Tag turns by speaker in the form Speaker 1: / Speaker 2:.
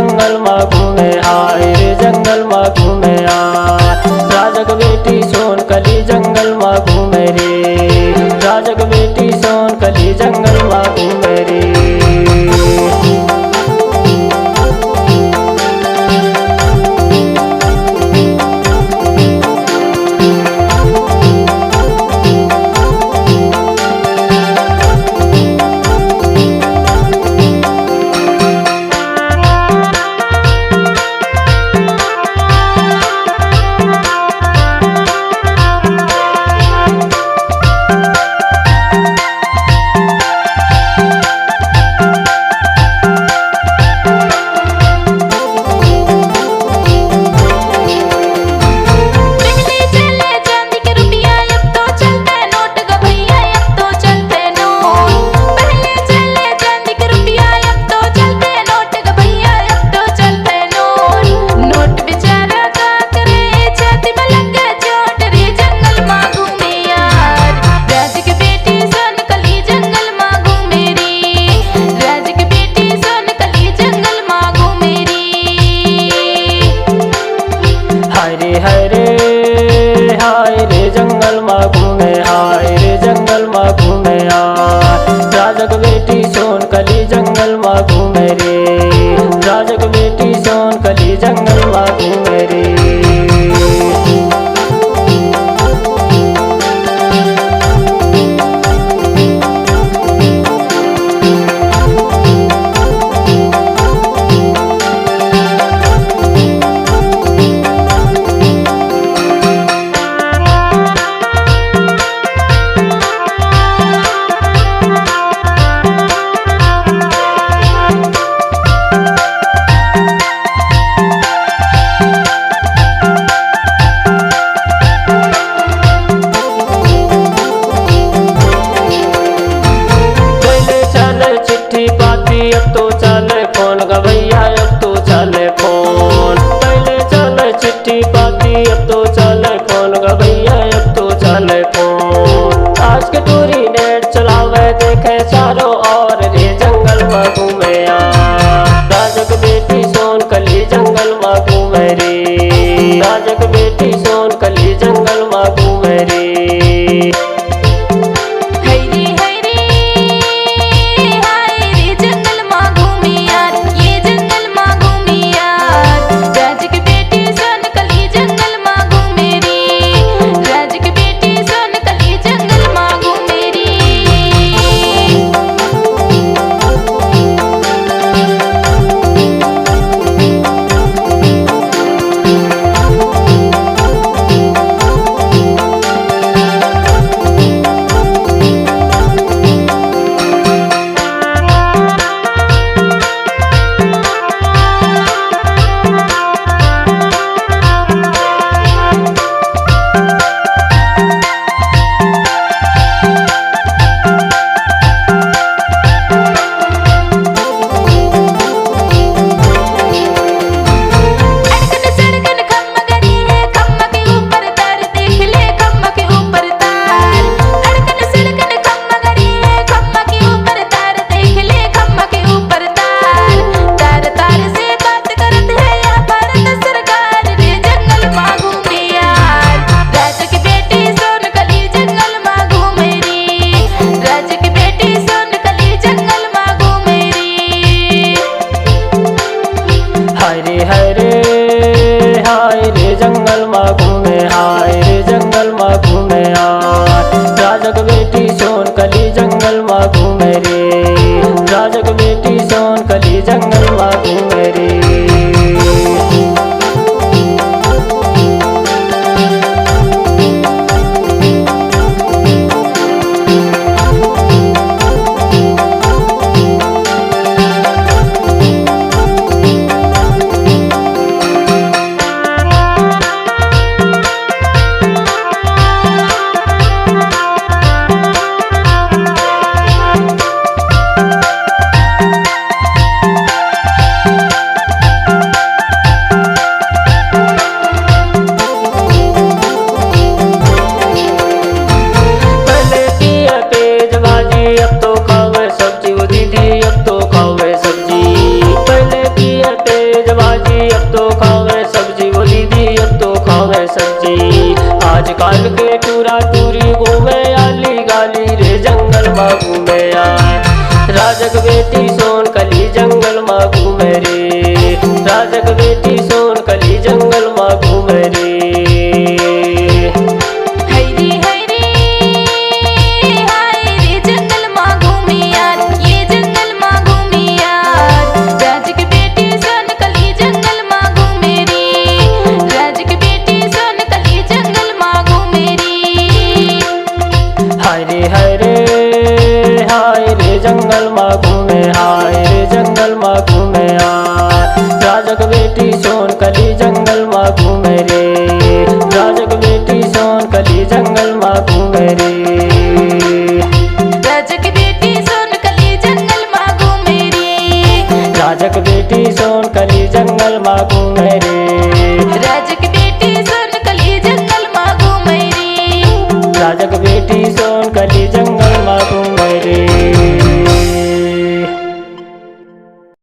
Speaker 1: जंगल में घूमे आए रे जंगल में घूमे आए। राजक बेटी सोन कली जंगल में घूमे रे, राजक बेटी सोन कली जंगल में घूमे रे। हाय रे जंगल में घूमे आए रे जंगल में घूमे आए। राजक बेटी सोन कली जंगल में घूमे रे, राजक बेटी सोन कली जंगल में घूमे रे। अब तो चले फोन गवैया, अब तो चले फोन। पहले चले चिट्ठी पाती, अब तो चले फोन गवैया, अब तो चले फोन। आज के टूरी नेट चलावे देखे चारों ओर रे जंगल में घूमे आ। राजक बेटी सोन कली जंगल में घूमे रे, राजक बेटी सोन कली जंगल में घूमे रे। हाय रे जंगल में घूमे आए रे जंगल में घूमे आए। राजक बेटी सोन कली जंगल में घूमे रे, राजक बेटी सोन कली जंगल में घूमे रे। राजक बेटी सोन कली जंगल माँ घूमे रे।
Speaker 2: हरी हरी हाय रे जंगल माँ घूमे यार, ये जंगल माँ घूमे यार। राजक बेटी सोन कली जंगल माँ घूमे रे, राजक बेटी सोन कली जंगल माँ घूमे रे।
Speaker 1: हाय रे हाय रे जंगल माँ घूमे, हाय रे जंगल माँ घूमे यार। राजक बेटी सोन कली जंगल माँ घूमे रे, राजक बेटी सोन कली जंगल माँ घूमे रे।
Speaker 2: राजक बेटी सोन कली जंगल माँ घूमे रे,
Speaker 1: राजक बेटी सोन कली जंगल माँ घूमे रे।